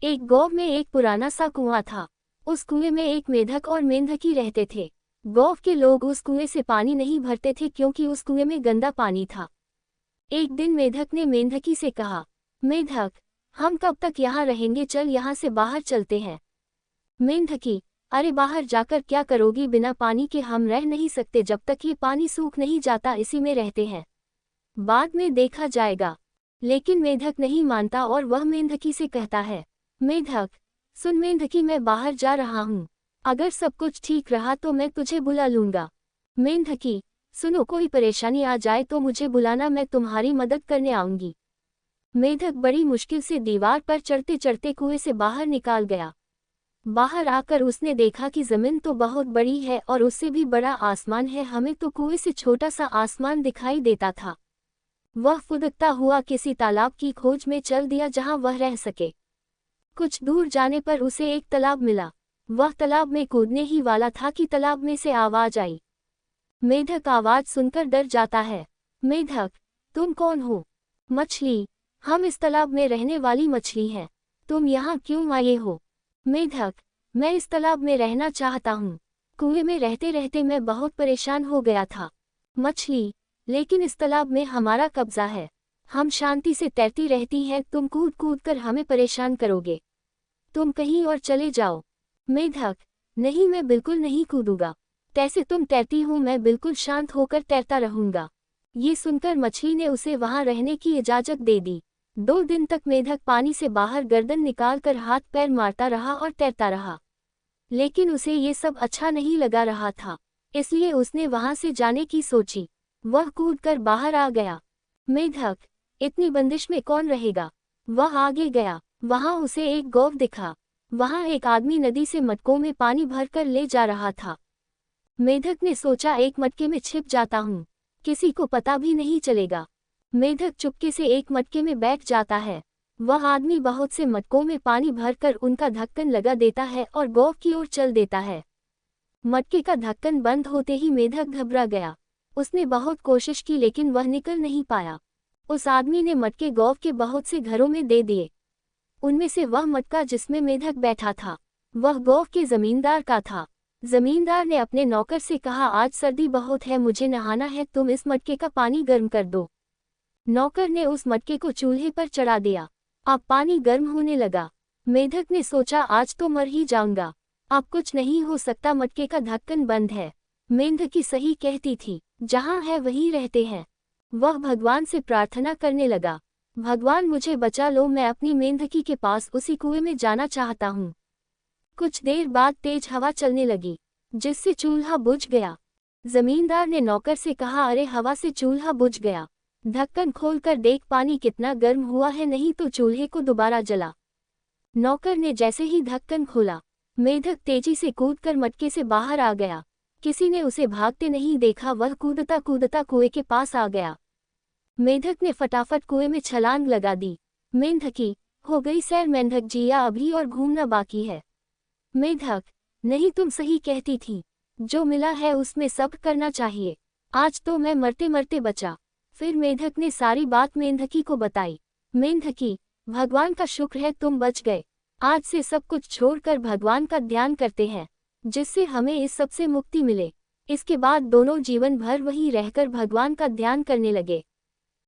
एक गांव में एक पुराना सा कुआं था। उस कुएं में एक मेढक और मेंढकी रहते थे। गांव के लोग उस कुएं से पानी नहीं भरते थे क्योंकि उस कुएं में गंदा पानी था। एक दिन मेढक ने मेंढकी से कहा, मेढक, हम कब तक यहाँ रहेंगे, चल यहाँ से बाहर चलते हैं। मेंढकी, अरे बाहर जाकर क्या करोगी, बिना पानी के हम रह नहीं सकते, जब तक ये पानी सूख नहीं जाता इसी में रहते हैं, बाद में देखा जाएगा। लेकिन मेढक नहीं मानता और वह मेंढकी से कहता है, मेढक, सुन मेंढकी, मैं बाहर जा रहा हूँ, अगर सब कुछ ठीक रहा तो मैं तुझे बुला लूंगा। मेंढकी, सुनो, कोई परेशानी आ जाए तो मुझे बुलाना, मैं तुम्हारी मदद करने आऊंगी। मेढक बड़ी मुश्किल से दीवार पर चढ़ते चढ़ते कुएं से बाहर निकाल गया। बाहर आकर उसने देखा कि जमीन तो बहुत बड़ी है और उससे भी बड़ा आसमान है, हमें तो कुएं से छोटा सा आसमान दिखाई देता था। वह फुदकता हुआ किसी तालाब की खोज में चल दिया जहां वह रह सके। कुछ दूर जाने पर उसे एक तालाब मिला। वह तालाब में कूदने ही वाला था कि तालाब में से आवाज आई। मेढक आवाज सुनकर डर जाता है। मेढक, तुम कौन हो? मछली, हम इस तालाब में रहने वाली मछली हैं। तुम यहाँ क्यों आए हो? मेढक, मैं इस तालाब में रहना चाहता हूँ। कुएं में रहते रहते मैं बहुत परेशान हो गया था। मछली, लेकिन इस तालाब में हमारा कब्जा है, हम शांति से तैरती रहती हैं, तुम कूद कूद कर हमें परेशान करोगे, तुम कहीं और चले जाओ। मेढक, नहीं, मैं बिल्कुल नहीं कूदूंगा, कैसे तुम तैरती हो, मैं बिल्कुल शांत होकर तैरता रहूंगा। ये सुनकर मछली ने उसे वहां रहने की इजाजत दे दी। 2 दिन तक मेढक पानी से बाहर गर्दन निकालकर हाथ पैर मारता रहा और तैरता रहा, लेकिन उसे ये सब अच्छा नहीं लगा रहा था, इसलिए उसने वहां से जाने की सोची। वह कूदकर बाहर आ गया। मेढक, इतनी बंदिश में कौन रहेगा? वह आगे गया, वहां उसे एक गौव दिखा। वहां एक आदमी नदी से मटकों में पानी भरकर ले जा रहा था। मेढक ने सोचा, एक मटके में छिप जाता हूँ, किसी को पता भी नहीं चलेगा। मेढक चुपके से एक मटके में बैठ जाता है। वह आदमी बहुत से मटकों में पानी भरकर उनका ढक्कन लगा देता है और गौव की ओर चल देता है। मटके का ढक्कन बंद होते ही मेढक घबरा गया। उसने बहुत कोशिश की लेकिन वह निकल नहीं पाया। उस आदमी ने मटके गौव के बहुत से घरों में दे दिए। उनमें से वह मटका जिसमें मेढक बैठा था, वह गौव के जमींदार का था। जमींदार ने अपने नौकर से कहा, आज सर्दी बहुत है, मुझे नहाना है, तुम इस मटके का पानी गर्म कर दो। नौकर ने उस मटके को चूल्हे पर चढ़ा दिया। अब पानी गर्म होने लगा। मेढक ने सोचा, आज तो मर ही जाऊंगा, अब कुछ नहीं हो सकता, मटके का ढक्कन बंद है। मेंढकी सही कहती थी, जहाँ है वहीं रहते हैं। वह भगवान से प्रार्थना करने लगा, भगवान मुझे बचा लो, मैं अपनी मेंढकी के पास उसी कुएं में जाना चाहता हूँ। कुछ देर बाद तेज हवा चलने लगी, जिससे चूल्हा बुझ गया। जमींदार ने नौकर से कहा, अरे हवा से चूल्हा बुझ गया, ढक्कन खोलकर देख पानी कितना गर्म हुआ है, नहीं तो चूल्हे को दोबारा जला। नौकर ने जैसे ही ढक्कन खोला, मेढक तेजी से कूदकर मटके से बाहर आ गया। किसी ने उसे भागते नहीं देखा, वह कूदता कूदता कुएं के पास आ गया। मेढक ने फटाफट कुएं में छलांग लगा दी। मेंढकी, हो गई सैर मेंढक जी, या अभी और घूमना बाकी है? मेढक, नहीं, तुम सही कहती थी, जो मिला है उसमें सब्र करना चाहिए, आज तो मैं मरते मरते बचा। फिर मेढक ने सारी बात मेंढकी को बताई। मेंढकी, भगवान का शुक्र है तुम बच गए, आज से सब कुछ छोड़कर भगवान का ध्यान करते हैं, जिससे हमें इस सब से मुक्ति मिले। इसके बाद दोनों जीवन भर वहीं रहकर भगवान का ध्यान करने लगे।